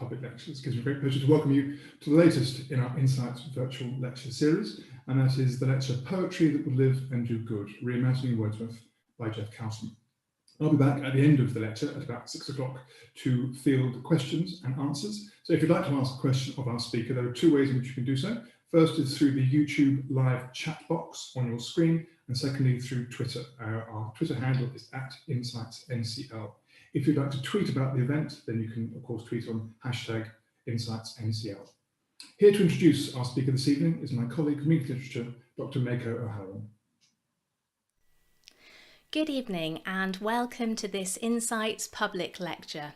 Public Lectures. It gives me great pleasure to welcome you to the latest in our Insights virtual lecture series, and that is the lecture Poetry That Will Live and Do Good, Reimagining Wordsworth by Jeff Cowton. I'll be back at the end of the lecture at about 6 o'clock to field questions and answers. So if you'd like to ask a question of our speaker, there are two ways in which you can do so. First is through the YouTube live chat box on your screen, and secondly through Twitter. Our Twitter handle is @InsightsNCL. If you'd like to tweet about the event, then you can of course tweet on #InsightsNCL. Here to introduce our speaker this evening is my colleague from English Literature, Dr Meiko O'Halloran. Good evening and welcome to this Insights public lecture.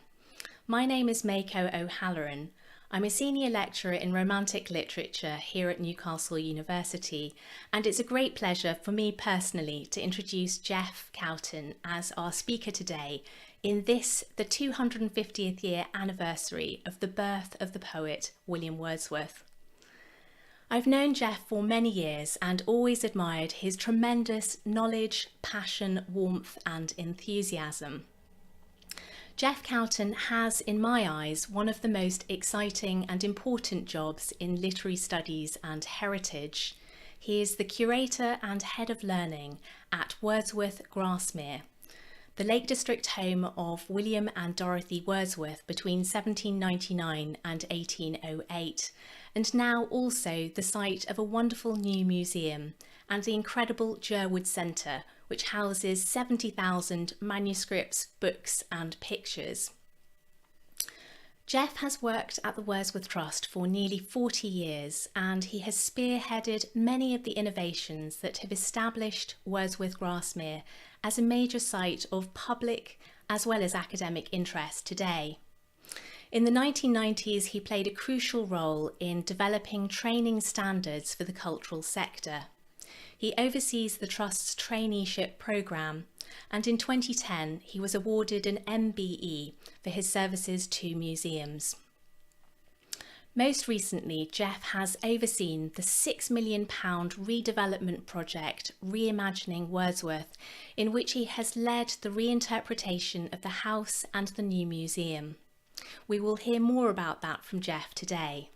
My name is Meiko O'Halloran. I'm a senior lecturer in Romantic Literature here at Newcastle University, and it's a great pleasure for me personally to introduce Jeff Cowton as our speaker today in this, the 250th year anniversary of the birth of the poet William Wordsworth. I've known Jeff for many years and always admired his tremendous knowledge, passion, warmth and enthusiasm. Jeff Cowton has, in my eyes, one of the most exciting and important jobs in literary studies and heritage. He is the Curator and Head of Learning at Wordsworth Grasmere, the Lake District home of William and Dorothy Wordsworth between 1799 and 1808, and now also the site of a wonderful new museum and the incredible Jerwood Centre, which houses 70,000 manuscripts, books and pictures. Jeff has worked at the Wordsworth Trust for nearly 40 years, and he has spearheaded many of the innovations that have established Wordsworth Grasmere as a major site of public as well as academic interest today. In the 1990s, he played a crucial role in developing training standards for the cultural sector. He oversees the Trust's traineeship programme, and in 2010 he was awarded an MBE for his services to museums. Most recently, Jeff has overseen the £6 million redevelopment project Reimagining Wordsworth, in which he has led the reinterpretation of the house and the new museum. We will hear more about that from Jeff today.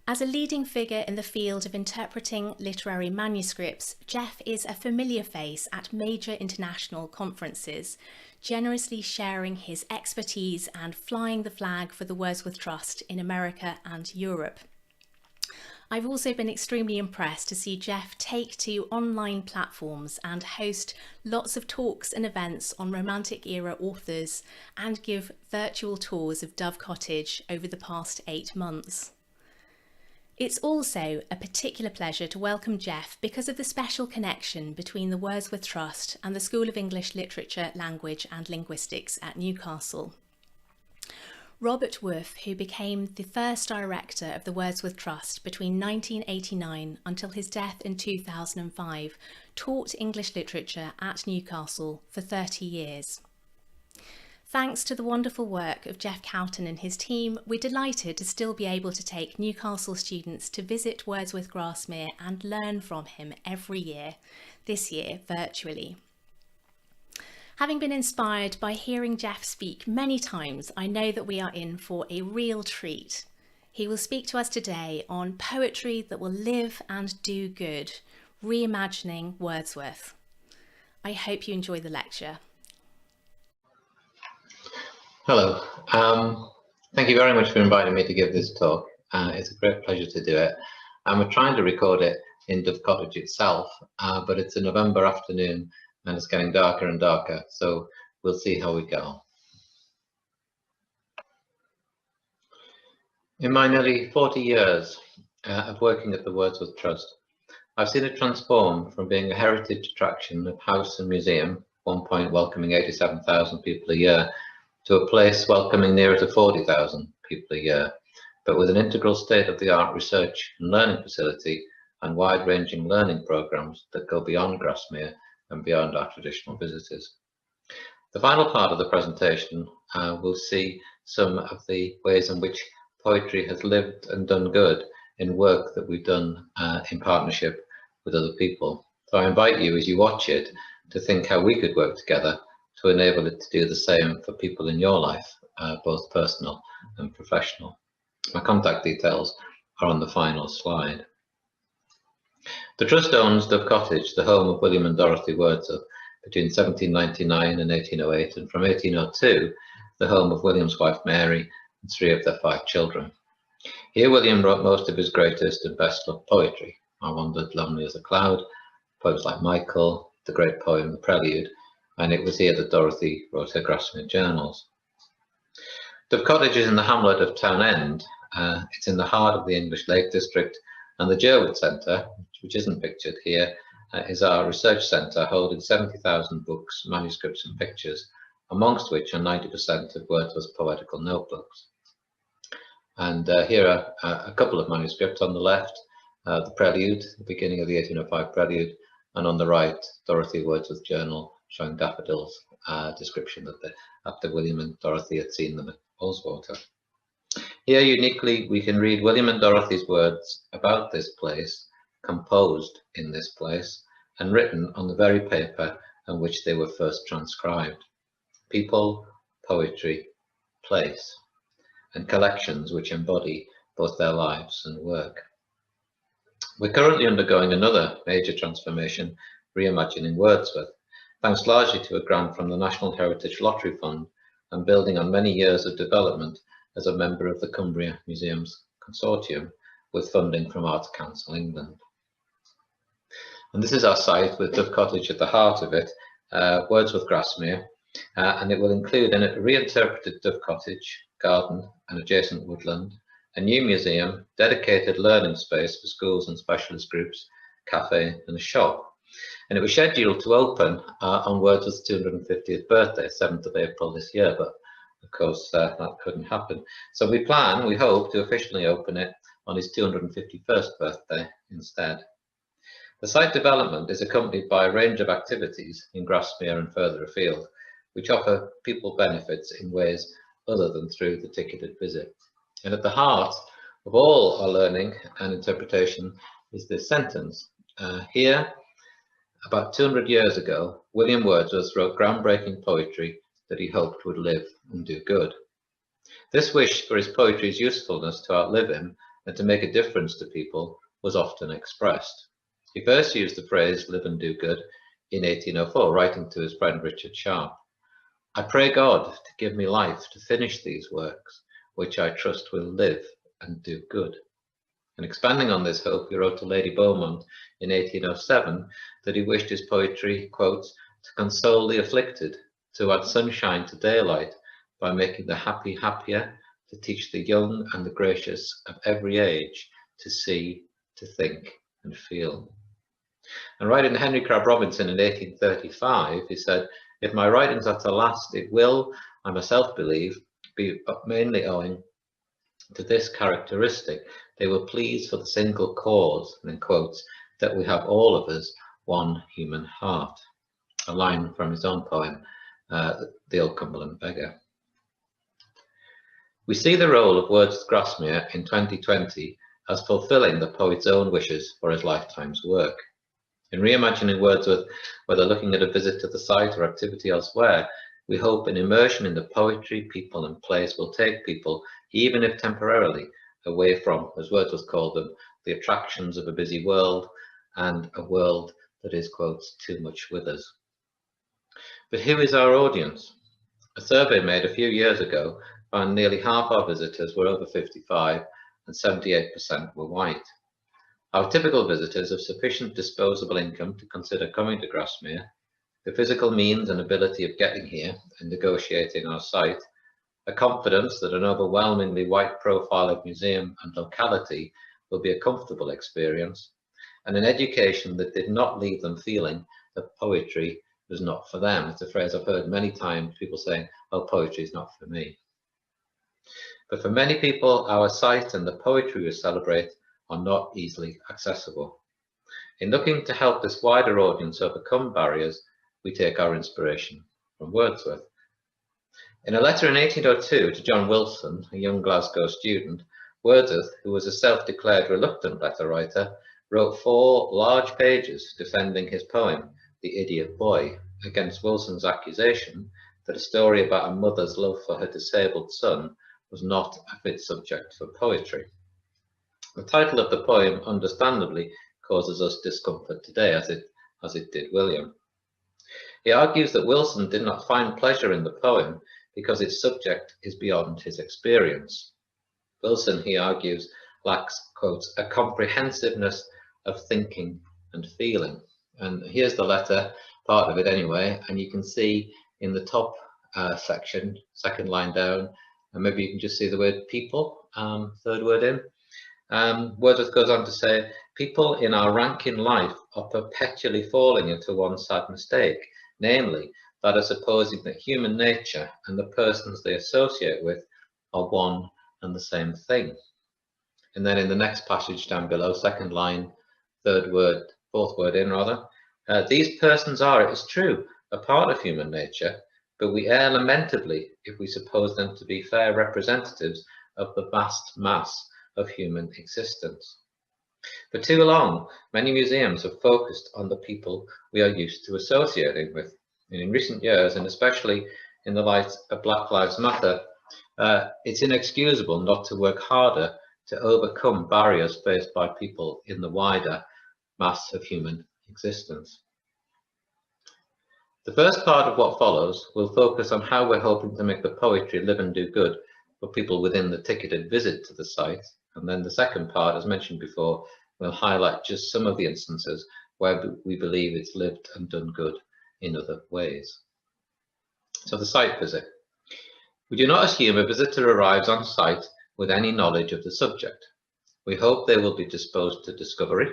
As a leading figure in the field of interpreting literary manuscripts, Jeff is a familiar face at major international conferences, generously sharing his expertise and flying the flag for the Wordsworth Trust in America and Europe. I've also been extremely impressed to see Jeff take to online platforms and host lots of talks and events on Romantic era authors and give virtual tours of Dove Cottage over the past 8 months. It's also a particular pleasure to welcome Jeff because of the special connection between the Wordsworth Trust and the School of English Literature, Language and Linguistics at Newcastle. Robert Woolf, who became the first director of the Wordsworth Trust between 1989 until his death in 2005, taught English literature at Newcastle for 30 years. Thanks to the wonderful work of Jeff Cowton and his team, we're delighted to still be able to take Newcastle students to visit Wordsworth Grasmere and learn from him every year, this year virtually. Having been inspired by hearing Jeff speak many times, I know that we are in for a real treat. He will speak to us today on Poetry That Will Live and Do Good, Reimagining Wordsworth. I hope you enjoy the lecture. Hello, thank you very much for inviting me to give this talk. It's a great pleasure to do it. We're trying to record it in Dove Cottage itself, but it's a November afternoon and it's getting darker and darker, so we'll see how we go. In my nearly 40 years of working at the Wordsworth Trust, I've seen it transform from being a heritage attraction of house and museum, at one point welcoming 87,000 people a year, to a place welcoming nearer to 40,000 people a year, but with an integral state-of-the-art research and learning facility and wide-ranging learning programs that go beyond Grasmere and beyond our traditional visitors. The final part of the presentation will see some of the ways in which poetry has lived and done good in work that we've done in partnership with other people. So I invite you, as you watch it, to think how we could work together to enable it to do the same for people in your life, both personal and professional. My contact details are on the final slide. The Trust owns Dove Cottage, the home of William and Dorothy Wordsworth, between 1799 and 1808, and from 1802, the home of William's wife Mary and 3 of their 5 children. Here William wrote most of his greatest and best loved poetry. I Wandered Lonely as a Cloud, poems like Michael, the great poem The Prelude, and it was here that Dorothy wrote her Grasmere journals. Dove Cottage is in the hamlet of Townend. It's in the heart of the English Lake District, and the Jerwood Centre, which isn't pictured here, is our research centre holding 70,000 books, manuscripts and pictures, amongst which are 90% of Wordsworth's poetical notebooks. And here are a couple of manuscripts on the left, the Prelude, the beginning of the 1805 Prelude, and on the right, Dorothy Wordsworth journal showing daffodils, description that after William and Dorothy had seen them at Ullswater. Here, uniquely, we can read William and Dorothy's words about this place, composed in this place, and written on the very paper on which they were first transcribed. People, poetry, place, and collections which embody both their lives and work. We're currently undergoing another major transformation, Reimagining Wordsworth, thanks largely to a grant from the National Heritage Lottery Fund and building on many years of development as a member of the Cumbria Museums Consortium with funding from Arts Council England. And this is our site with Dove Cottage at the heart of it, Wordsworth Grasmere, and it will include in it a reinterpreted Dove Cottage, garden and adjacent woodland, a new museum, dedicated learning space for schools and specialist groups, cafe and a shop. And it was scheduled to open on Wordsworth's 250th birthday, 7th of April this year, but of course that couldn't happen. So we hope to officially open it on his 251st birthday instead. The site development is accompanied by a range of activities in Grasmere and further afield, which offer people benefits in ways other than through the ticketed visit. And at the heart of all our learning and interpretation is this sentence. Here, about 200 years ago, William Wordsworth wrote groundbreaking poetry that he hoped would live and do good. This wish for his poetry's usefulness to outlive him and to make a difference to people was often expressed. He first used the phrase live and do good in 1804, writing to his friend Richard Sharp. I pray God to give me life to finish these works, which I trust will live and do good. And expanding on this hope, he wrote to Lady Beaumont in 1807 that he wished his poetry, quotes, to console the afflicted, to add sunshine to daylight by making the happy happier, to teach the young and the gracious of every age to see, to think and feel. And writing to Henry Crabb Robinson in 1835, he said, if my writings are to last, it will, I myself believe, be mainly owing to this characteristic. They will please for the single cause, and in quotes, that we have all of us one human heart. A line from his own poem, The Old Cumberland Beggar. We see the role of Wordsworth Grasmere in 2020 as fulfilling the poet's own wishes for his lifetime's work. In Reimagining Wordsworth, whether looking at a visit to the site or activity elsewhere, we hope an immersion in the poetry, people and place will take people, even if temporarily, away from, as Wordsworth called them, the attractions of a busy world and a world that is, quotes, too much with us. But who is our audience? A survey made a few years ago found nearly half our visitors were over 55 and 78% were white. Our typical visitors have sufficient disposable income to consider coming to Grasmere, the physical means and ability of getting here and negotiating our site, a confidence that an overwhelmingly white profile of museum and locality will be a comfortable experience, and an education that did not leave them feeling that poetry was not for them. It's a phrase I've heard many times, people saying, oh, poetry is not for me. But for many people, our site and the poetry we celebrate are not easily accessible. In looking to help this wider audience overcome barriers, we take our inspiration from Wordsworth. In a letter in 1802 to John Wilson, a young Glasgow student, Wordsworth, who was a self-declared reluctant letter writer, wrote 4 large pages defending his poem, The Idiot Boy, against Wilson's accusation that a story about a mother's love for her disabled son was not a fit subject for poetry. The title of the poem understandably causes us discomfort today, as it did William. He argues that Wilson did not find pleasure in the poem because its subject is beyond his experience. Wilson, he argues, lacks, quotes, a comprehensiveness of thinking and feeling. And here's the letter, part of it anyway, and you can see in the top section, second line down, and maybe you can just see the word people, third word in. Wordsworth goes on to say, people in our rank in life are perpetually falling into one sad mistake, namely that of supposing that human nature and the persons they associate with are one and the same thing. And then in the next passage down below, second line, fourth word in rather, these persons are, it is true, a part of human nature, but we err lamentably if we suppose them to be fair representatives of the vast mass of human existence. For too long, many museums have focused on the people we are used to associating with. And in recent years, and especially in the light of Black Lives Matter, it's inexcusable not to work harder to overcome barriers faced by people in the wider mass of human existence. The first part of what follows will focus on how we're hoping to make the poetry live and do good for people within the ticketed visit to the site. And then the second part, as mentioned before, will highlight just some of the instances where we believe it's lived and done good in other ways. So the site visit. We do not assume a visitor arrives on site with any knowledge of the subject. We hope they will be disposed to discovery,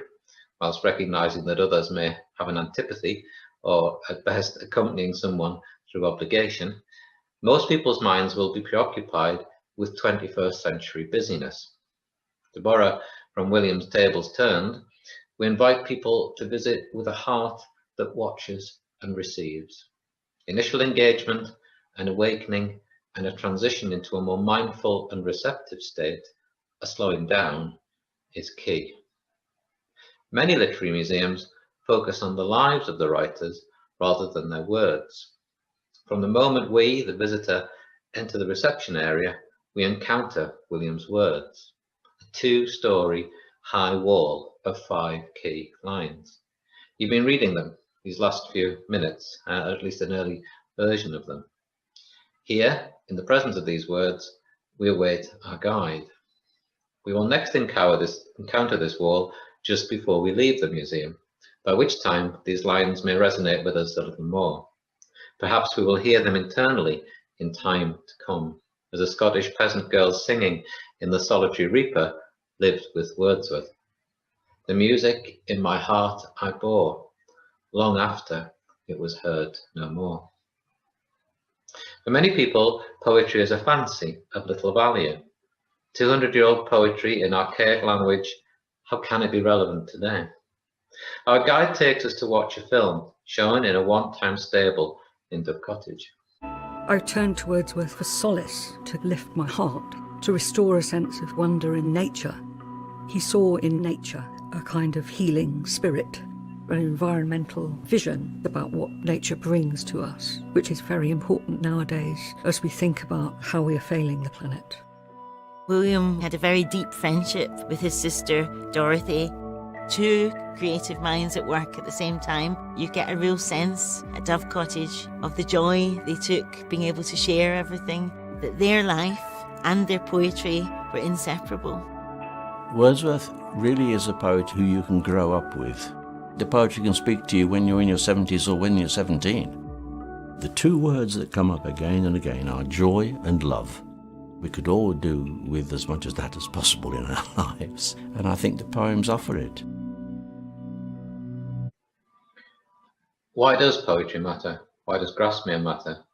whilst recognizing that others may have an antipathy or at best accompanying someone through obligation. Most people's minds will be preoccupied with 21st century busyness. To borrow from William's Tables Turned, we invite people to visit with a heart that watches and receives. Initial engagement, an awakening, and a transition into a more mindful and receptive state, a slowing down, is key. Many literary museums focus on the lives of the writers rather than their words. From the moment we, the visitor, enter the reception area, we encounter William's words, a two-story high wall of 5 key lines. You've been reading them these last few minutes, at least an early version of them. Here, in the presence of these words, we await our guide. We will next encounter this wall just before we leave the museum, by which time these lines may resonate with us a little more. Perhaps we will hear them internally in time to come, as a Scottish peasant girl singing in The Solitary Reaper lived with Wordsworth. The music in my heart I bore, long after it was heard no more. For many people, poetry is a fancy of little value. 200-year-old poetry in archaic language, how can it be relevant today? Our guide takes us to watch a film shown in a one-time stable in Dove Cottage. I turned to Wordsworth for solace, to lift my heart, to restore a sense of wonder in nature. He saw in nature a kind of healing spirit, an environmental vision about what nature brings to us, which is very important nowadays as we think about how we are failing the planet. William had a very deep friendship with his sister Dorothy. Two creative minds at work at the same time. You get a real sense at Dove Cottage of the joy they took being able to share everything, that their life and their poetry were inseparable. Wordsworth really is a poet who you can grow up with. The poetry can speak to you when you're in your 70s or when you're 17. The two words that come up again and again are joy and love. We could all do with as much of that as possible in our lives, and I think the poems offer it. Why does poetry matter? Why does Grasmere matter?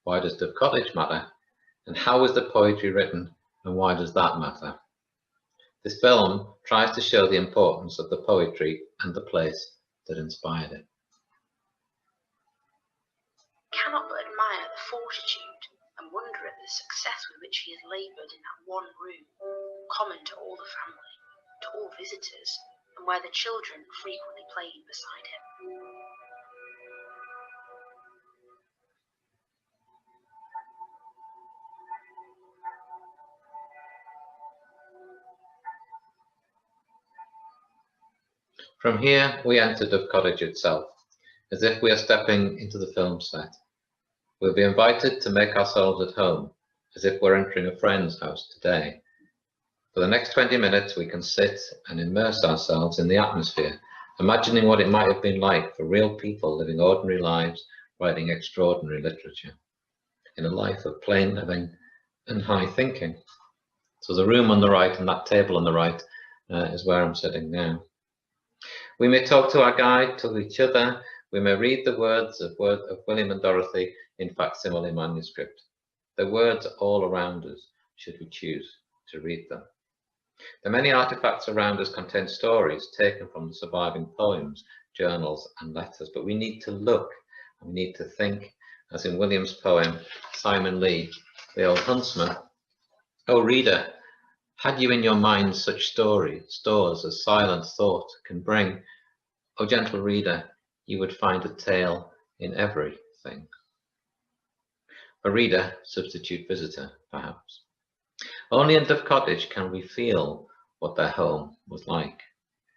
Why does Dove Cottage matter? And how was the poetry written, and why does that matter? This film tries to show the importance of the poetry and the place that inspired it. Cannot but admire the fortitude and wonder at the success with which he has laboured in that one room, common to all the family, to all visitors, and where the children frequently played beside him. From here, we enter Dove Cottage itself, as if we are stepping into the film set. We'll be invited to make ourselves at home, as if we're entering a friend's house today. For the next 20 minutes, we can sit and immerse ourselves in the atmosphere, imagining what it might have been like for real people living ordinary lives, writing extraordinary literature, in a life of plain living and high thinking. So the room on the right and that table on the right is where I'm sitting now. We may talk to our guide, to each other. We may read the words of William and Dorothy in facsimile manuscript. The words are all around us, should we choose to read them. The many artifacts around us contain stories taken from the surviving poems, journals and letters, but we need to look and we need to think, as in William's poem, Simon Lee, the old huntsman. O reader, had you in your mind such stores as silent thought can bring, O gentle reader, you would find a tale in everything. A reader, substitute visitor, perhaps. Only in Dove Cottage can we feel what their home was like,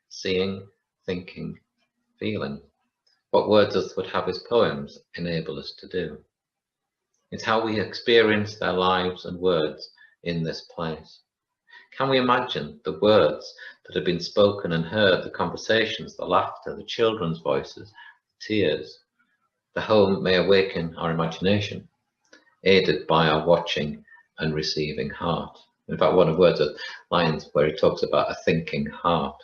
seeing, thinking, feeling. What Wordsworth would have his poems enable us to do. It's how we experience their lives and words in this place. Can we imagine the words that have been spoken and heard, the conversations, the laughter, the children's voices, the tears? The home may awaken our imagination, aided by our watching and receiving heart. In fact, one of Wordsworth's lines where he talks about a thinking heart.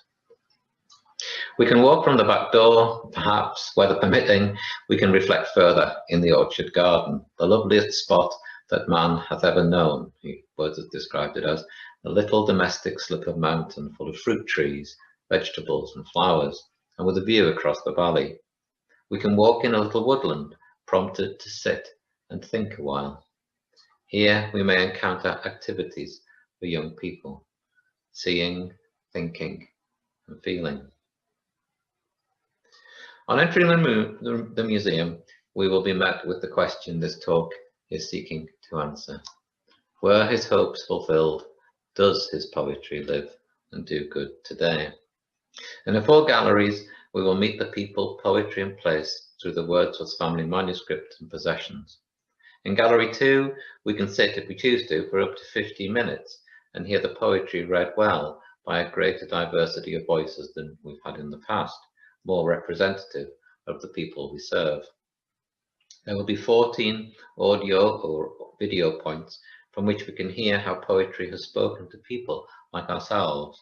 We can walk from the back door, perhaps, weather permitting. We can reflect further in the orchard garden, the loveliest spot that man hath ever known. Wordsworth described it as a little domestic slip of mountain full of fruit trees, vegetables and flowers, and with a view across the valley. We can walk in a little woodland, prompted to sit and think a while. Here we may encounter activities for young people, seeing, thinking and feeling. On entering the museum, we will be met with the question this talk is seeking to answer. Were his hopes fulfilled? Does his poetry live and do good today? In the 4 galleries, we will meet the people, poetry and place through the Wordsworth family manuscript and possessions. In Gallery 2, we can sit, if we choose to, for up to 50 minutes and hear the poetry read well by a greater diversity of voices than we've had in the past, more representative of the people we serve. There will be 14 audio or video points from which we can hear how poetry has spoken to people like ourselves,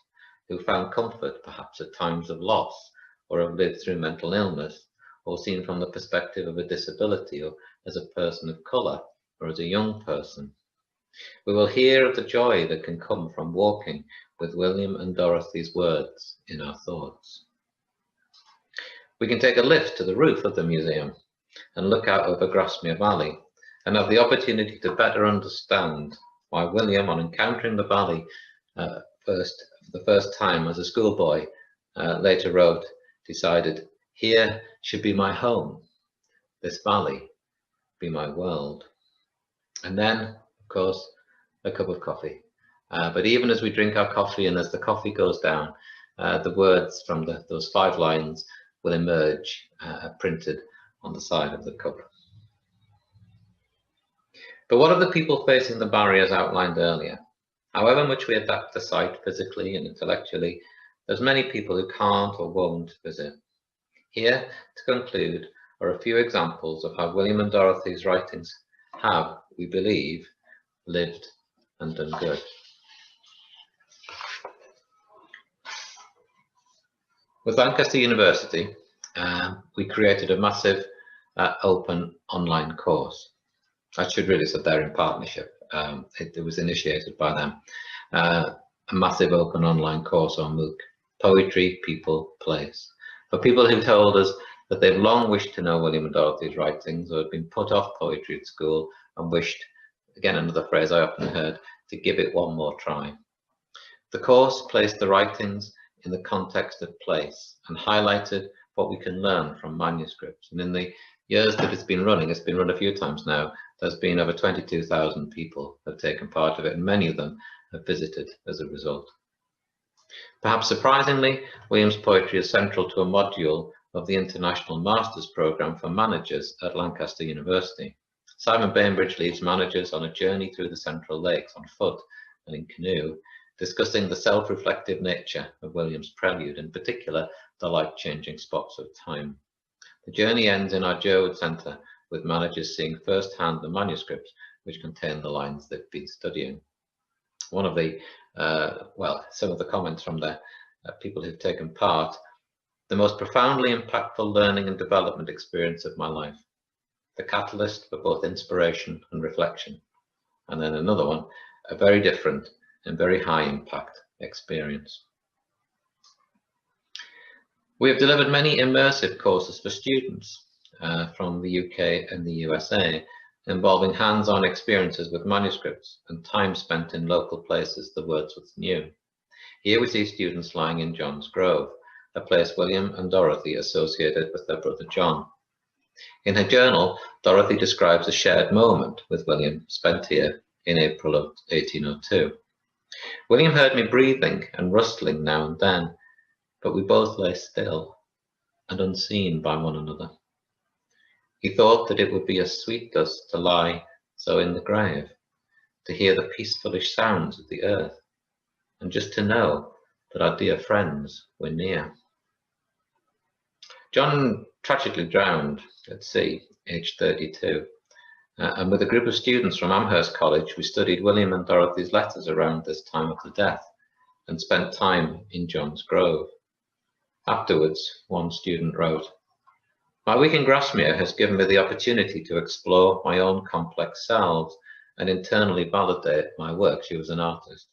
who found comfort perhaps at times of loss, or have lived through mental illness, or seen from the perspective of a disability, or as a person of colour, or as a young person. We will hear of the joy that can come from walking with William and Dorothy's words in our thoughts. We can take a lift to the roof of the museum and look out over Grasmere Valley and have the opportunity to better understand why William, on encountering the valley for the first time as a schoolboy, later wrote, decided, here should be my home, this valley be my world. And then, of course, a cup of coffee. But even as we drink our coffee and as the coffee goes down, the words from those 5 lines will emerge printed on the side of the cup. But what of the people facing the barriers outlined earlier? However much we adapt the site physically and intellectually, there's many people who can't or won't visit. Here, to conclude, are a few examples of how William and Dorothy's writings have, we believe, lived and done good. With Lancaster University, we created a massive open online course. I should really say they're in partnership. It was initiated by them. A massive open online course on MOOC, Poetry, People, Place. For people who told us that they've long wished to know William and Dorothy's writings, or had been put off poetry at school and wished, again another phrase I often heard, to give it one more try. The course placed the writings in the context of place and highlighted what we can learn from manuscripts. And in the years that it's been running, it's been run a few times now, there's been over 22,000 people have taken part of it, and many of them have visited as a result. Perhaps surprisingly, William's poetry is central to a module of the International Masters Programme for Managers at Lancaster University. Simon Bainbridge leads managers on a journey through the Central Lakes on foot and in canoe, discussing the self-reflective nature of William's prelude, in particular the light-changing spots of time. The journey ends in our Jerwood Centre, with managers seeing firsthand the manuscripts which contain the lines they've been studying. One of the, some of the comments from the people who've taken part: the most profoundly impactful learning and development experience of my life, the catalyst for both inspiration and reflection. And then another one, a very different and very high impact experience. We have delivered many immersive courses for students from the UK and the USA, involving hands-on experiences with manuscripts and time spent in local places the Wordsworths knew. Here we see students lying in John's Grove, a place William and Dorothy associated with their brother John. In her journal, Dorothy describes a shared moment with William spent here in April of 1802. William heard me breathing and rustling now and then, but we both lay still and unseen by one another. He thought that it would be a sweet dust to lie so in the grave, to hear the peacefulish sounds of the earth, and just to know that our dear friends were near. John tragically drowned at sea, aged 32, and with a group of students from Amherst College, we studied William and Dorothy's letters around this time of the death and spent time in John's Grove. Afterwards, one student wrote, "My week in Grasmere has given me the opportunity to explore my own complex selves and internally validate my work." She was an artist.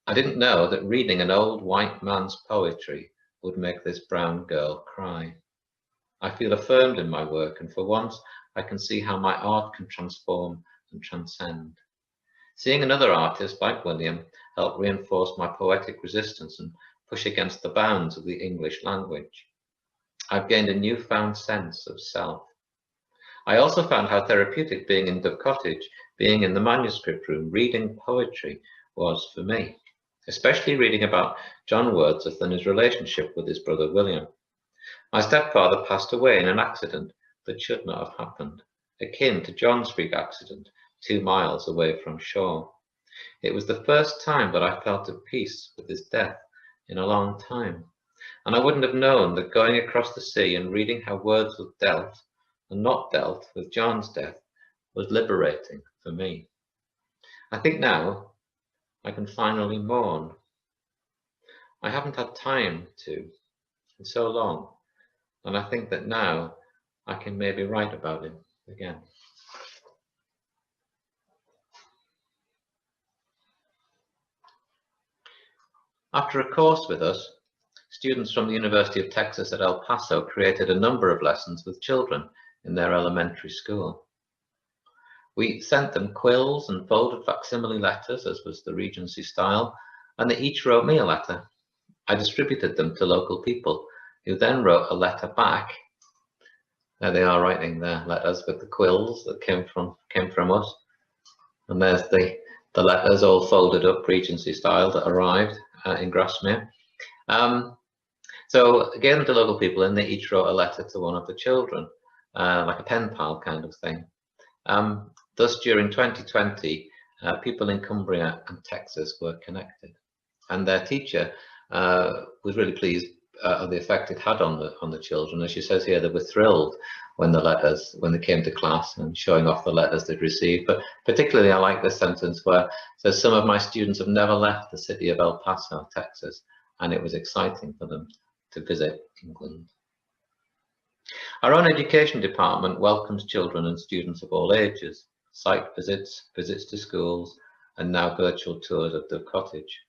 "I didn't know that reading an old white man's poetry would make this brown girl cry. I feel affirmed in my work, and for once I can see how my art can transform and transcend. Seeing another artist like William helped reinforce my poetic resistance and push against the bounds of the English language. I've gained a newfound sense of self. I also found how therapeutic being in Dove Cottage, being in the manuscript room, reading poetry was for me, especially reading about John Wordsworth and his relationship with his brother William. My stepfather passed away in an accident that should not have happened, akin to John's freak accident 2 miles away from shore. It was the first time that I felt at peace with his death in a long time. And I wouldn't have known that going across the sea and reading how Wordsworth dealt and not dealt with John's death was liberating for me. I think now I can finally mourn. I haven't had time to in so long, and I think that now I can maybe write about him again." After a course with us, students from the University of Texas at El Paso created a number of lessons with children in their elementary school. We sent them quills and folded facsimile letters, as was the Regency style, and they each wrote me a letter. I distributed them to local people, who then wrote a letter back. There they are writing their letters with the quills that came from us. And there's the letters all folded up, Regency style, that arrived in Grasmere. So I gave them to local people, and they each wrote a letter to one of the children, like a pen pal kind of thing. Thus, during 2020, people in Cumbria and Texas were connected, and their teacher was really pleased of the effect it had on the children. As she says here, they were thrilled when they came to class and showing off the letters they'd received. But particularly, I like this sentence where it says, "Some of my students have never left the city of El Paso, Texas, and it was exciting for them to visit England." Our own education department welcomes children and students of all ages, site visits, visits to schools, and now virtual tours of Dove Cottage.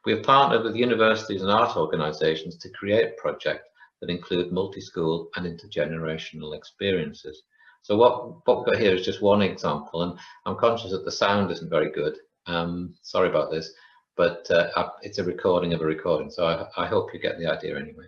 We have partnered with universities and art organisations to create projects that include multi-school and intergenerational experiences. So what we've got here is just one example, and I'm conscious that the sound isn't very good. Sorry about this, but it's a recording of a recording, so I hope you get the idea anyway.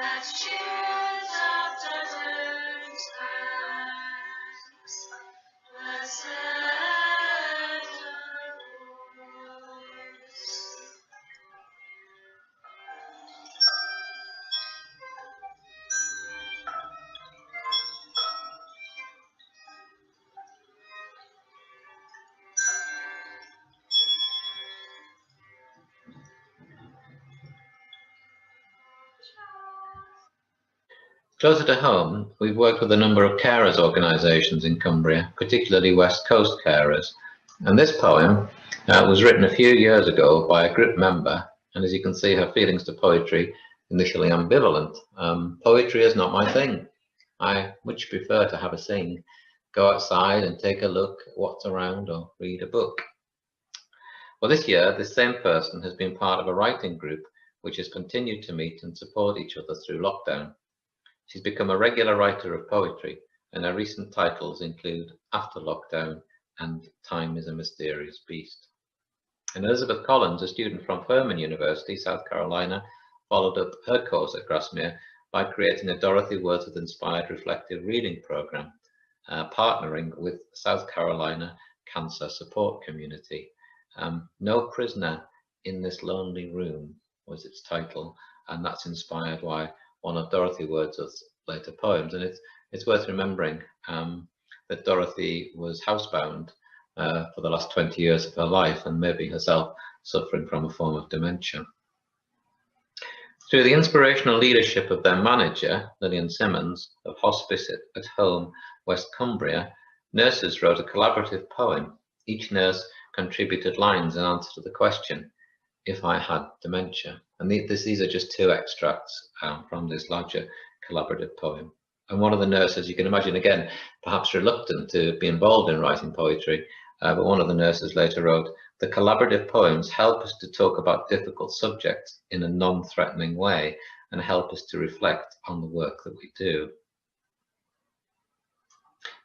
that cheers up desert lands, blessed voice. Closer to home, we've worked with a number of carers organisations in Cumbria, particularly West Coast carers. And this poem was written a few years ago by a group member, and as you can see, her feelings to poetry initially ambivalent. Poetry is not my thing. I much prefer to have a sing, go outside and take a look at what's around or read a book. Well, this year, this same person has been part of a writing group which has continued to meet and support each other through lockdown. She's become a regular writer of poetry, and her recent titles include After Lockdown and Time is a Mysterious Beast. And Elizabeth Collins, a student from Furman University, South Carolina, followed up her course at Grasmere by creating a Dorothy Wordsworth-inspired reflective reading program, partnering with South Carolina Cancer Support Community. No Prisoner in This Lonely Room was its title, and that's inspired by one of Dorothy Wordsworth's later poems. And it's worth remembering that Dorothy was housebound for the last 20 years of her life, and maybe herself suffering from a form of dementia. Through the inspirational leadership of their manager, Lillian Simmons, of Hospice at Home, West Cumbria, nurses wrote a collaborative poem. Each nurse contributed lines in answer to the question, if I had dementia. And these are just two extracts from this larger collaborative poem. And one of the nurses, you can imagine again, perhaps reluctant to be involved in writing poetry, but one of the nurses later wrote, the collaborative poems help us to talk about difficult subjects in a non-threatening way and help us to reflect on the work that we do.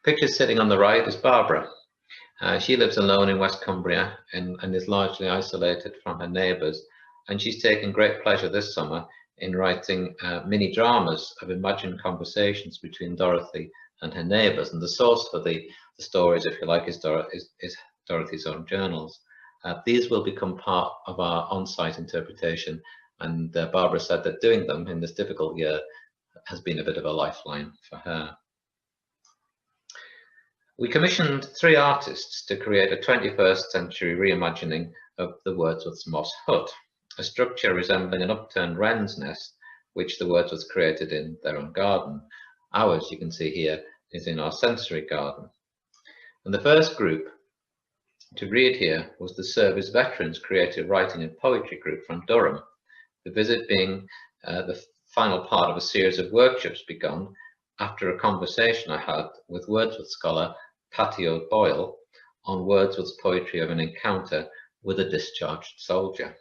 Picture sitting on the right is Barbara. She lives alone in West Cumbria and is largely isolated from her neighbours, and she's taken great pleasure this summer in writing mini dramas of imagined conversations between Dorothy and her neighbours, and the source for the stories, if you like, is Dorothy's own journals. These will become part of our on-site interpretation, and Barbara said that doing them in this difficult year has been a bit of a lifeline for her. We commissioned 3 artists to create a 21st century reimagining of the Wordsworth's Moss Hut, a structure resembling an upturned wren's nest, which the Wordsworths created in their own garden. Ours, you can see here, is in our sensory garden. And the first group to read here was the Service Veterans Creative Writing and Poetry group from Durham, the visit being the final part of a series of workshops begun after a conversation I had with Wordsworth scholar Patty O'Boyle on Wordsworth's poetry of an encounter with a discharged soldier.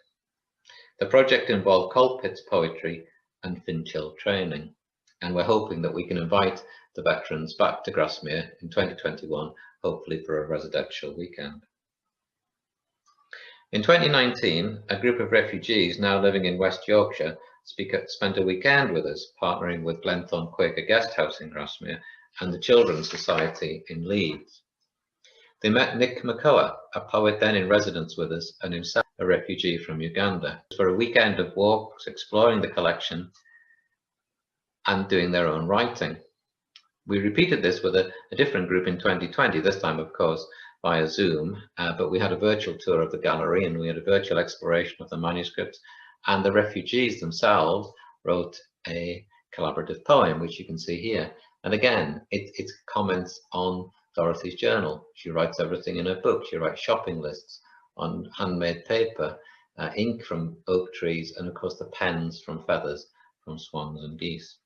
The project involved coal pits poetry and Finchill training, and we're hoping that we can invite the veterans back to Grasmere in 2021, hopefully for a residential weekend. In 2019, a group of refugees now living in West Yorkshire spent a weekend with us, partnering with Glenthorne Quaker Guest House in Grasmere and the Children's Society in Leeds. They met Nick Makoa, a poet then in residence with us and himself a refugee from Uganda, for a weekend of walks, exploring the collection and doing their own writing. We repeated this with a different group in 2020, this time of course via Zoom, but we had a virtual tour of the gallery and we had a virtual exploration of the manuscripts, and the refugees themselves wrote a collaborative poem, which you can see here. And again, it's comments on Dorothy's journal. She writes everything in her book. She writes shopping lists on handmade paper, ink from oak trees, and of course the pens from feathers from swans and geese.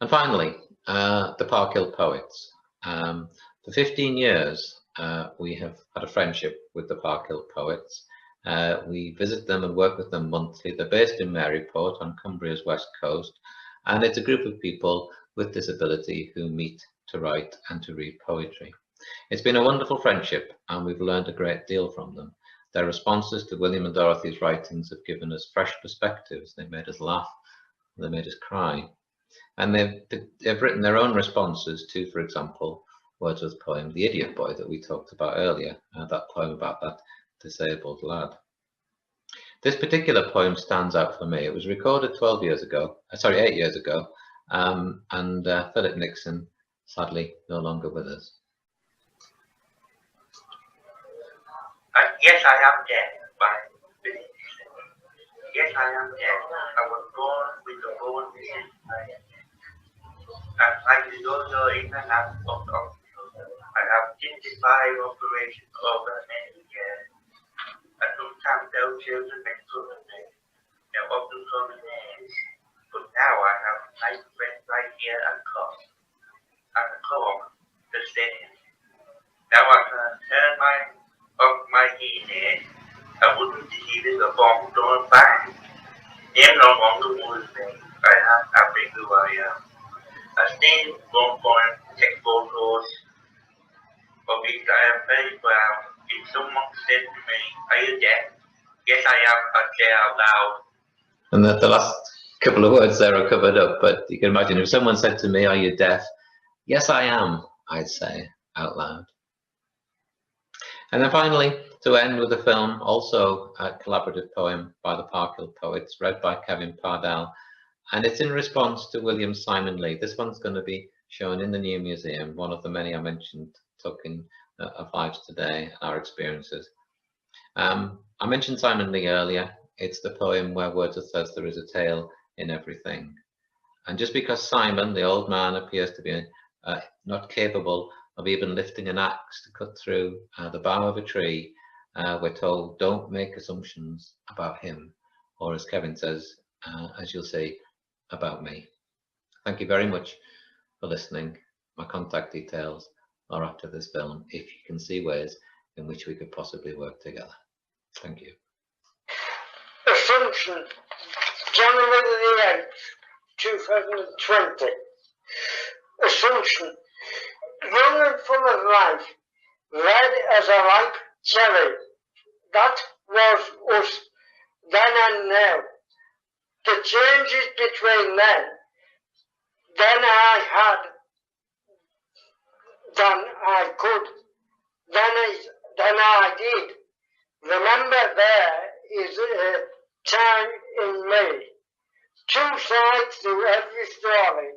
And finally, the Parkhill Poets. For 15 years, we have had a friendship with the Parkhill Poets. We visit them and work with them monthly. They're based in Maryport on Cumbria's west coast, and it's a group of people with disability who meet to write and to read poetry. It's been a wonderful friendship, and we've learned a great deal from them. Their responses to William and Dorothy's writings have given us fresh perspectives. They've made us laugh, they made us cry. And they've written their own responses to, for example, Wordsworth's poem, The Idiot Boy, that we talked about earlier, that poem about that disabled lad. This particular poem stands out for me. It was recorded 8 years ago, and Philip Nixon, sadly, no longer with us. Yes, I am dead, by Billy Nixon. Yes, I am dead. I was born with a bone missing my head. And like is also in the land of hospital. I have 25 operations over many years. And sometimes those children make fun of me. They often call me names. But now I have nice friends right here and come. And come the same. Now I can turn my head. I wouldn't deceive in the bomb or bang. Name no longer moves me. I am happy who I am. I stay one point, take photos of it. I am very proud. If someone said to me, "Are you deaf?" Yes, I am. I say out loud. And the last couple of words there are covered up, but you can imagine if someone said to me, "Are you deaf?" Yes, I am, I'd say out loud. And then finally, to end with a film, also a collaborative poem by the Parkhill Poets, read by Kevin Pardell. And it's in response to William Simon Lee. This one's going to be shown in the new museum, one of the many I mentioned, talking of lives today, our experiences. I mentioned Simon Lee earlier. It's the poem where Wordsworth says there is a tale in everything. And just because Simon, the old man, appears to be not capable of even lifting an axe to cut through the bough of a tree, we're told don't make assumptions about him, or as Kevin says, as you'll see, about me. Thank you very much for listening. My contact details are after this film if you can see ways in which we could possibly work together. Thank you. Assumption, January the 8th, 2020. Assumption, young and full of life, red as a ripe cherry. That was us then and now. The changes between then I had, than I could, than I did. Remember, there is a time in me. Two sides to every story,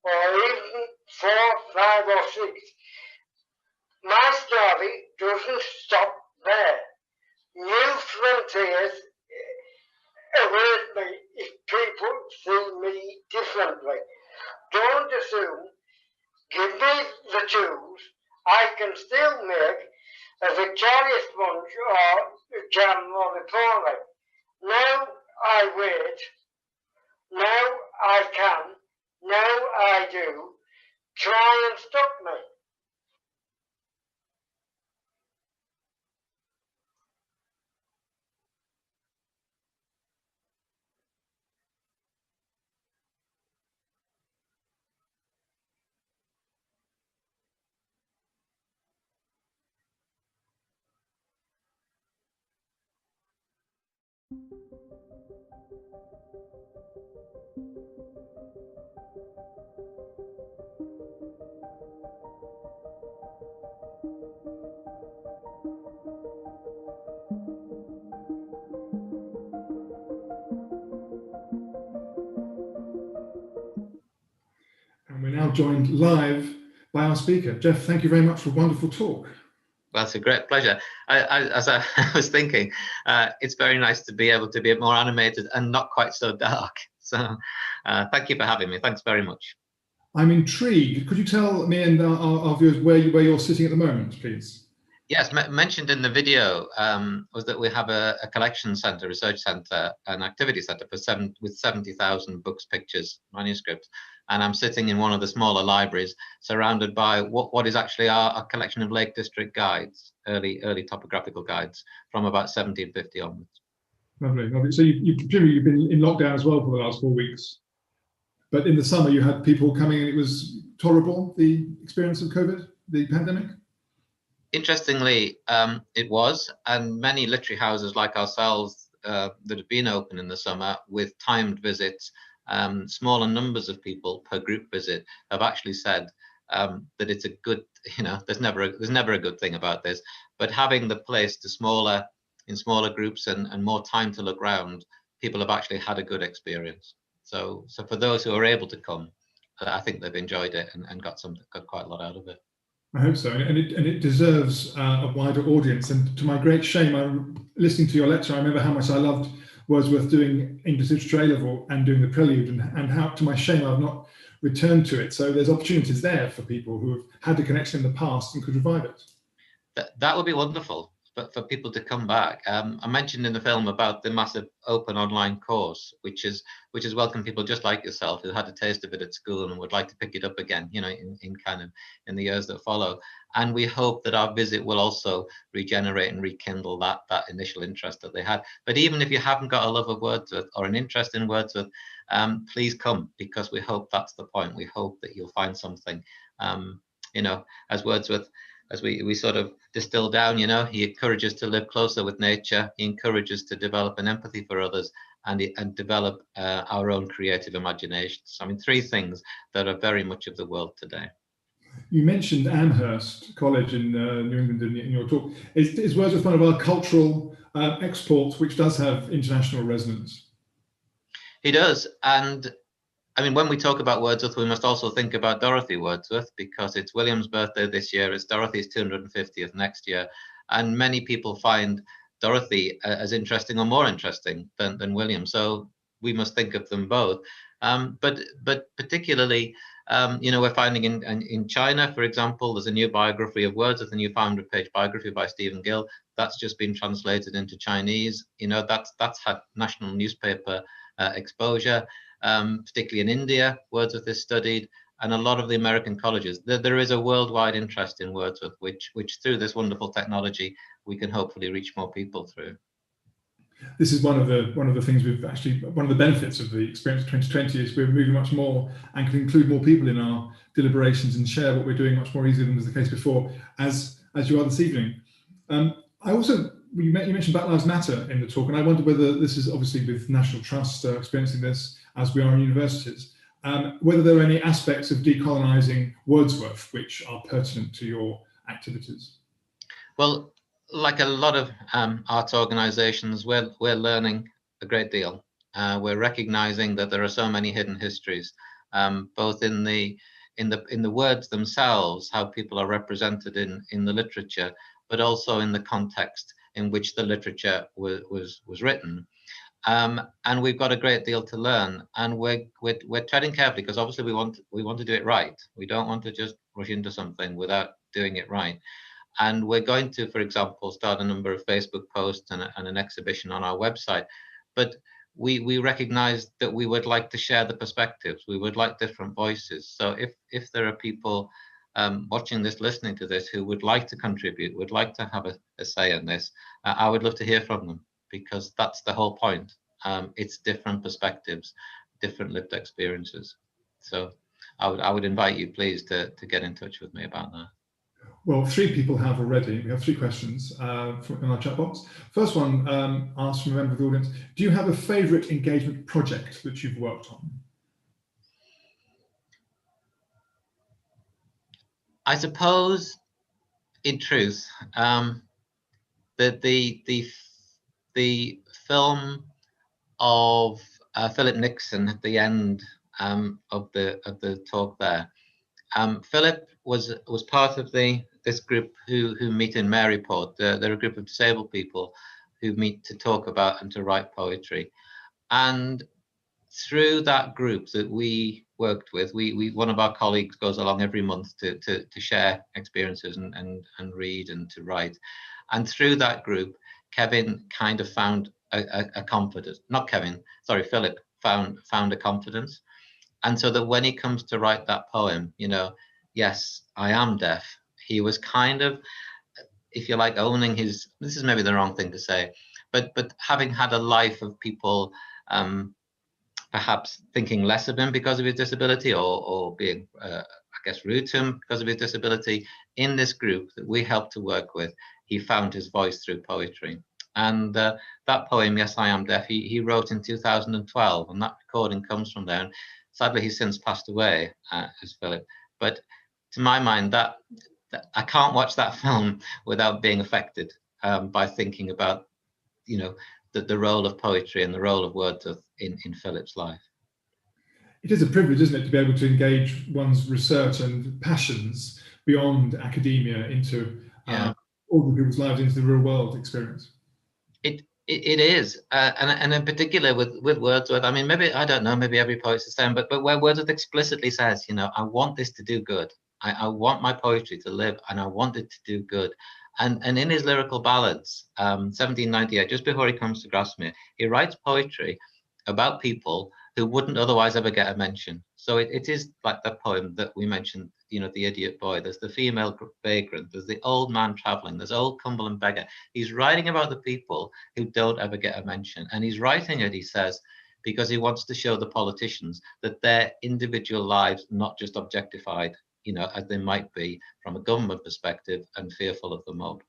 or even 4, 5, or 6. My story doesn't stop there. New frontiers await me if people see me differently. Don't assume. Give me the tools. I can still make a Victoria sponge or jam or a porridge. Now I wait. Now I can. Now I do. Try and stop me. And we're now joined live by our speaker. Jeff, thank you very much for a wonderful talk. Well, it's a great pleasure. As I was thinking, it's very nice to be able to be more animated and not quite so dark. So thank you for having me. Thanks very much. I'm intrigued. Could you tell me and our viewers where you're sitting at the moment, please? Yes, mentioned in the video was that we have a collection centre, research centre, an activity centre with 70,000 books, pictures, manuscripts. And I'm sitting in one of the smaller libraries surrounded by what is actually our collection of Lake District guides, early topographical guides from about 1750 onwards. Lovely, lovely. So you've been in lockdown as well for the last 4 weeks. But in the summer you had people coming and it was tolerable, the experience of COVID, the pandemic? interestingly, it was, and many literary houses like ourselves that have been open in the summer with timed visits, smaller numbers of people per group visit, have actually said that it's a good, there's never a good thing about this, but having the place to in smaller groups and more time to look round, people have actually had a good experience. So for those who are able to come, I think they've enjoyed it and got quite a lot out of it. I hope so, and it deserves a wider audience. And to my great shame, I'm listening to your lecture. I remember how much I loved Wordsworth doing English Literature A-level and doing the Prelude, and how, to my shame, I've not returned to it. So there's opportunities there for people who have had a connection in the past and could revive it. That would be wonderful, but for people to come back. I mentioned in the film about the massive open online course, which has welcomed people just like yourself who had a taste of it at school and would like to pick it up again, in the years that follow. And we hope that our visit will also regenerate and rekindle that initial interest that they had. But even if you haven't got a love of Wordsworth or an interest in Wordsworth, please come, because we hope that's the point. We hope that you'll find something, as Wordsworth, as we sort of distill down, he encourages to live closer with nature. He encourages to develop an empathy for others and develop our own creative imaginations. I mean, 3 things that are very much of the world today. You mentioned Amherst College in New England in your talk. Is Wordsworth one of our cultural exports, which does have international resonance? He does. And I mean, when we talk about Wordsworth, we must also think about Dorothy Wordsworth, because it's William's birthday this year, it's Dorothy's 250th next year, and many people find Dorothy as interesting or more interesting than William. So we must think of them both. But particularly, we're finding in China, for example, there's a new biography of Wordsworth, a new 500-page biography by Stephen Gill. That's just been translated into Chinese. That's had national newspaper exposure. Particularly in India, Wordsworth is studied, and a lot of the American colleges. There is a worldwide interest in Wordsworth, which through this wonderful technology, we can hopefully reach more people through. This is one of the things one of the benefits of the experience of 2020 is we're moving much more and can include more people in our deliberations and share what we're doing much more easily than was the case before, as you are this evening. You mentioned Black Lives Matter in the talk, and I wonder whether this is obviously with National Trust experiencing this as we are in universities, whether there are any aspects of decolonising Wordsworth which are pertinent to your activities. Well, like a lot of arts organisations, we're learning a great deal. We're recognising that there are so many hidden histories, both in the words themselves, how people are represented in the literature, but also in the context in which the literature was written. And we've got a great deal to learn, and we're treading carefully, because obviously we want to do it right. We don't want to just rush into something without doing it right. And we're going to, for example, start a number of Facebook posts and an exhibition on our website. But we recognize that we would like to share the perspectives. We would like different voices. So if there are people watching this, listening to this, who would like to contribute, would like to have a say in this, I would love to hear from them, because that's the whole point. It's different perspectives, different lived experiences. So I would invite you, please, to get in touch with me about that. Well, 3 people have already. We have 3 questions in our chat box. First one asks from a member of the audience: do you have a favourite engagement project that you've worked on? I suppose, in truth, that the film of Philip Nixon at the end of the talk there. Philip was part of this group who meet in Maryport. They're a group of disabled people who meet to talk about and to write poetry. And through that group that we worked with, one of our colleagues goes along every month to share experiences and read and to write. And through that group, Kevin kind of found a confidence. Not Kevin, sorry, Philip found a confidence. And so that when he comes to write that poem, yes, I am deaf, he was kind of, if you like, owning his, this is maybe the wrong thing to say, but having had a life of people perhaps thinking less of him because of his disability, or being a guess, rude to him because of his disability, in this group that we helped to work with, he found his voice through poetry. And that poem, Yes, I Am Deaf, he wrote in 2012, and that recording comes from there. And sadly, he's since passed away, as Philip. But to my mind, that I can't watch that film without being affected by thinking about, you know, the role of poetry and the role of Wordsworth in Philip's life. It is a privilege, isn't it, to be able to engage one's research and passions beyond academia into ordinary people's lives, into the real world experience. It is, and in particular with Wordsworth. I mean, maybe, I don't know, maybe every poet's the same, but where Wordsworth explicitly says, you know, I want this to do good. I want my poetry to live, and I want it to do good. And in his lyrical ballads, 1798, just before he comes to Grasmere, he writes poetry about people who wouldn't otherwise ever get a mention. So it is like that poem that we mentioned, you know, the idiot boy. There's the female vagrant, there's the old man traveling, there's old Cumberland beggar. He's writing about the people who don't ever get a mention. And he's writing it, he says, because he wants to show the politicians that their individual lives are not just objectified, you know, as they might be from a government perspective, and fearful of the mob.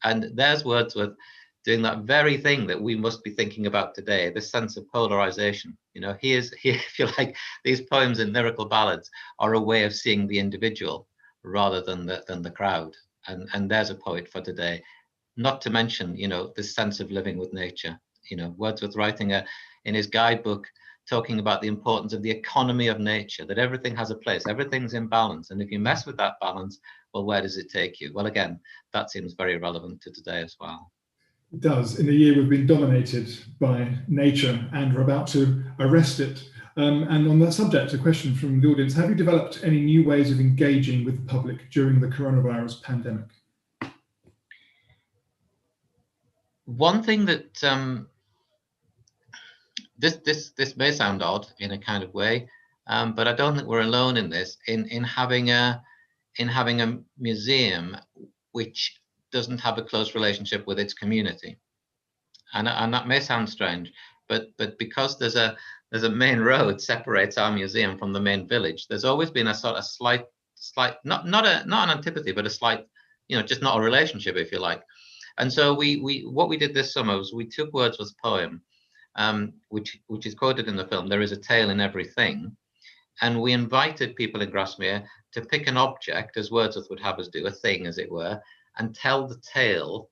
And there's Wordsworth doing that very thing that we must be thinking about today, this sense of polarization. You know, here, if you like, these poems and lyrical ballads are a way of seeing the individual rather than the crowd. And there's a poet for today. Not to mention, you know, this sense of living with nature. You know, Wordsworth writing in his guidebook, talking about the importance of the economy of nature, that everything has a place, everything's in balance. And if you mess with that balance, well, where does it take you? Well, again, that seems very relevant to today as well. It does. In a year we've been dominated by nature and we're about to arrest it. And on that subject, a question from the audience: have you developed any new ways of engaging with the public during the coronavirus pandemic? One thing that this may sound odd in a kind of way, but I don't think we're alone in this. In having a museum which doesn't have a close relationship with its community, and that may sound strange, but because there's a main road separates our museum from the main village, there's always been a sort of slight not an antipathy, but a slight, you know, just not a relationship, if you like. And so what we did this summer was we took Wordsworth's poem, which is quoted in the film, There is a tale in everything, and we invited people in Grasmere to pick an object, as Wordsworth would have us do, a thing as it were, and tell the tale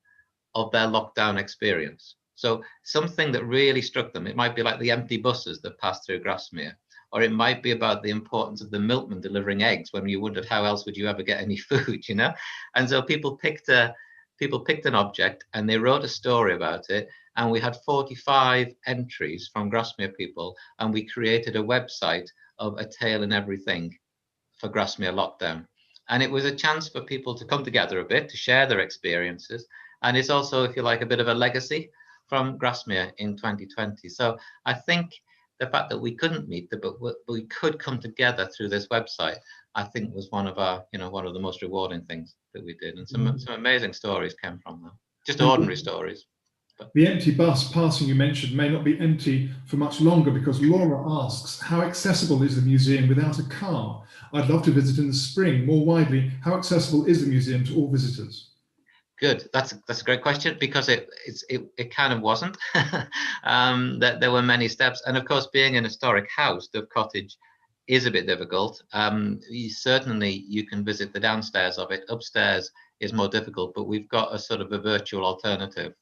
of their lockdown experience. So something that really struck them. It might be like the empty buses that passed through Grasmere, or it might be about the importance of the milkman delivering eggs when you wondered how else would you ever get any food, you know? And so people picked an object and they wrote a story about it, and we had 45 entries from Grasmere people, and we created a website of a tale in everything for Grasmere lockdown. And it was a chance for people to come together a bit, to share their experiences. And it's also, if you like, a bit of a legacy from Grasmere in 2020. So I think the fact that we couldn't meet, but we could come together through this website, I think was one of the most rewarding things that we did. And some amazing stories came from them, just ordinary stories. But the empty bus passing you mentioned may not be empty for much longer, because Laura asks, how accessible is the museum without a car? I'd love to visit in the spring. More widely, how accessible is the museum to all visitors? Good. That's a great question, because it kind of wasn't. That there were many steps, and of course, being an historic house, Dove Cottage is a bit difficult. Certainly, you can visit the downstairs of it. Upstairs is more difficult, but we've got a sort of a virtual alternative,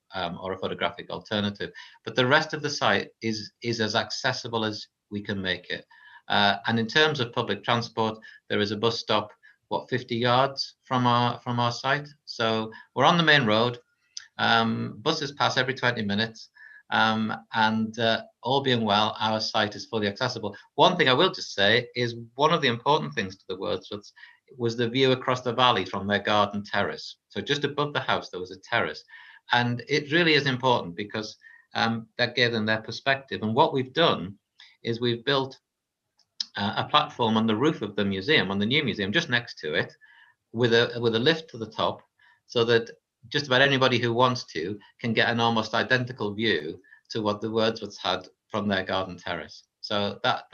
or a photographic alternative. But the rest of the site is as accessible as we can make it. And in terms of public transport, there is a bus stop, 50 yards from our site. So we're on the main road. Buses pass every 20 minutes. And all being well, our site is fully accessible. One thing I will just say is one of the important things to the Wordsworths was the view across the valley from their garden terrace. So just above the house, there was a terrace. And it really is important, because that gave them their perspective. And what we've done is we've built a platform on the roof of the museum, on the new museum, just next to it, with a lift to the top, so that just about anybody who wants to can get an almost identical view to what the Wordsworths had from their garden terrace. So that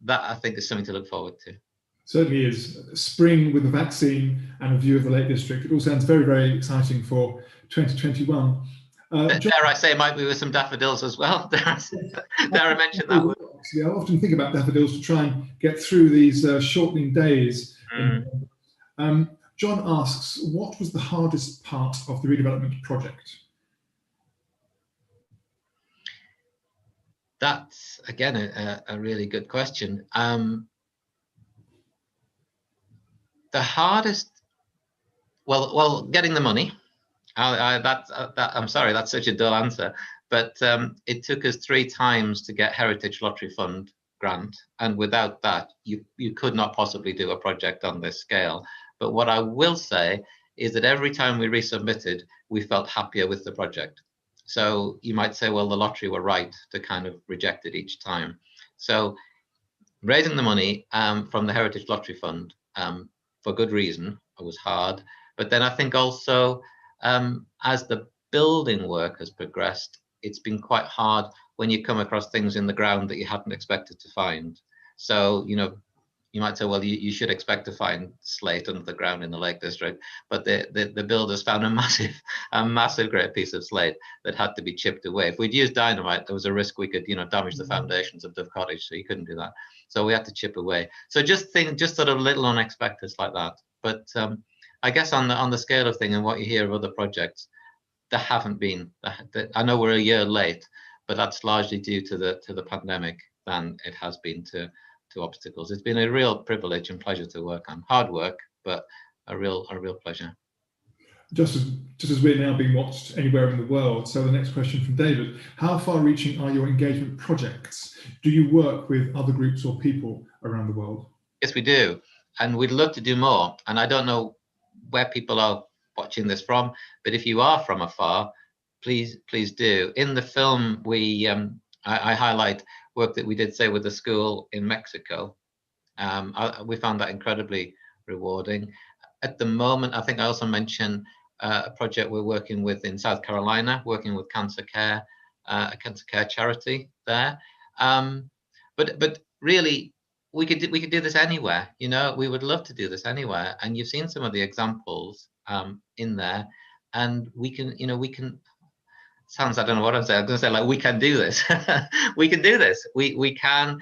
I think is something to look forward to. Certainly is. Spring with the vaccine and a view of the Lake District. It all sounds very, very exciting for 2021. Dare I say, might be with some daffodils as well? Dare I mention that word? I often think about daffodils to try and get through these shortening days. John asks, what was the hardest part of the redevelopment project? That's, again, a really good question. The hardest, well, getting the money. I'm sorry, that's such a dull answer, but it took us 3 times to get Heritage Lottery Fund grant, and without that, you could not possibly do a project on this scale. But what I will say is that every time we resubmitted, we felt happier with the project. So you might say, well, the lottery were right to kind of reject it each time. So raising the money from the Heritage Lottery Fund for good reason, it was hard. But then I think also as the building work has progressed, it's been quite hard when you come across things in the ground that you hadn't expected to find. So, you know, you might say, well, you should expect to find slate under the ground in the Lake District, but the builders found a massive great piece of slate that had to be chipped away. If we'd used dynamite, there was a risk we could, you know, damage the foundations of Dove Cottage, so you couldn't do that. So we had to chip away. So just sort of little unexpected like that. But I guess on the scale of thing and what you hear of other projects, there haven't been. I know we're a year late, but that's largely due to the pandemic than it has been to obstacles. It's been a real privilege and pleasure to work on. Hard work, but a real pleasure. Just as we're now being watched anywhere in the world, so the next question from David: how far-reaching are your engagement projects? Do you work with other groups or people around the world? Yes, we do, and we'd love to do more. And I don't know where people are watching this from, but if you are from afar, please do. In the film, I highlight work that we did, say, with the school in Mexico. We found that incredibly rewarding. At the moment, I think I also mentioned a project we're working with in South Carolina, working with cancer care, a cancer care charity there. But really, we could do this anywhere. You know, we would love to do this anywhere. And you've seen some of the examples in there, and we can. Sounds, I don't know what I'm saying. I'm going to say, like, we can do this. We can do this. We can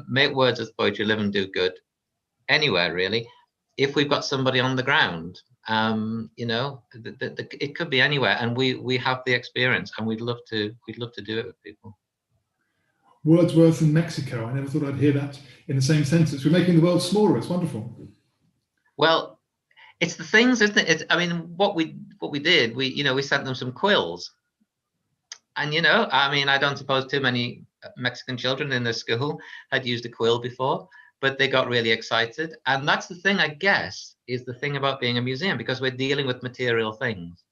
make Wordsworth poetry live and do good anywhere, really. If we've got somebody on the ground, you know, it could be anywhere, and we have the experience, and we'd love to do it with people. Wordsworth and Mexico. I never thought I'd hear that in the same sentence. We're making the world smaller. It's wonderful. Well, it's the things, isn't it? I mean, what we did, we sent them some quills. And, you know, I mean, I don't suppose too many Mexican children in the school had used a quill before, but they got really excited. And that's the thing, I guess, is the thing about being a museum, because we're dealing with material things,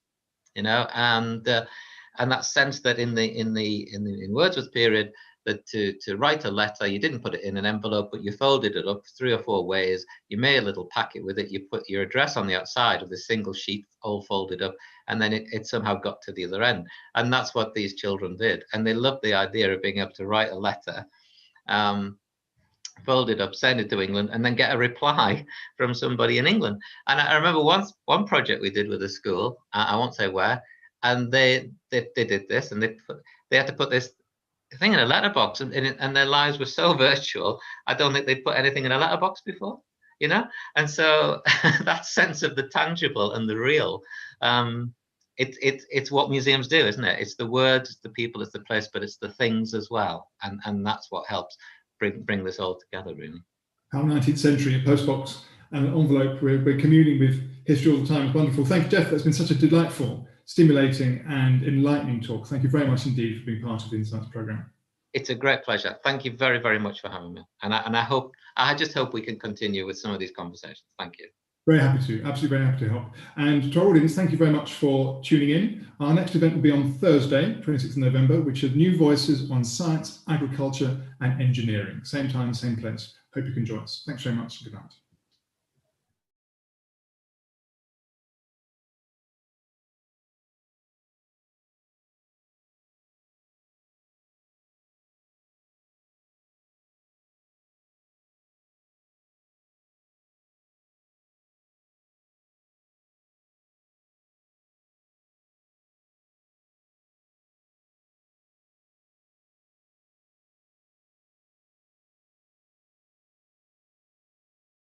you know, and that sense that in Wordsworth period, that to write a letter, you didn't put it in an envelope, but you folded it up 3 or 4 ways. You made a little packet with it. You put your address on the outside of this single sheet, all folded up, and then it somehow got to the other end. And that's what these children did. And they loved the idea of being able to write a letter, fold it up, send it to England, and then get a reply from somebody in England. And I remember one project we did with a school, I won't say where, and they did this, and they had to put this thing in a letterbox, and their lives were so virtual. I don't think they'd put anything in a letterbox before, you know. And so that sense of the tangible and the real, it's what museums do, isn't it? It's the words, it's the people, it's the place, but it's the things as well, and that's what helps bring this all together, really. How 19th century, a postbox and an envelope. We're communing with history all the time. It's wonderful. Thank you, Jeff. That's been such a delightful, stimulating and enlightening talk. Thank you very much indeed for being part of the Insights programme. It's a great pleasure. Thank you very, very much for having me. And I just hope we can continue with some of these conversations. Thank you. Very happy to, absolutely very happy to help. And to our audience, thank you very much for tuning in. Our next event will be on Thursday, 26th of November, which are new voices on science, agriculture and engineering. Same time, same place. Hope you can join us. Thanks very much. Good night.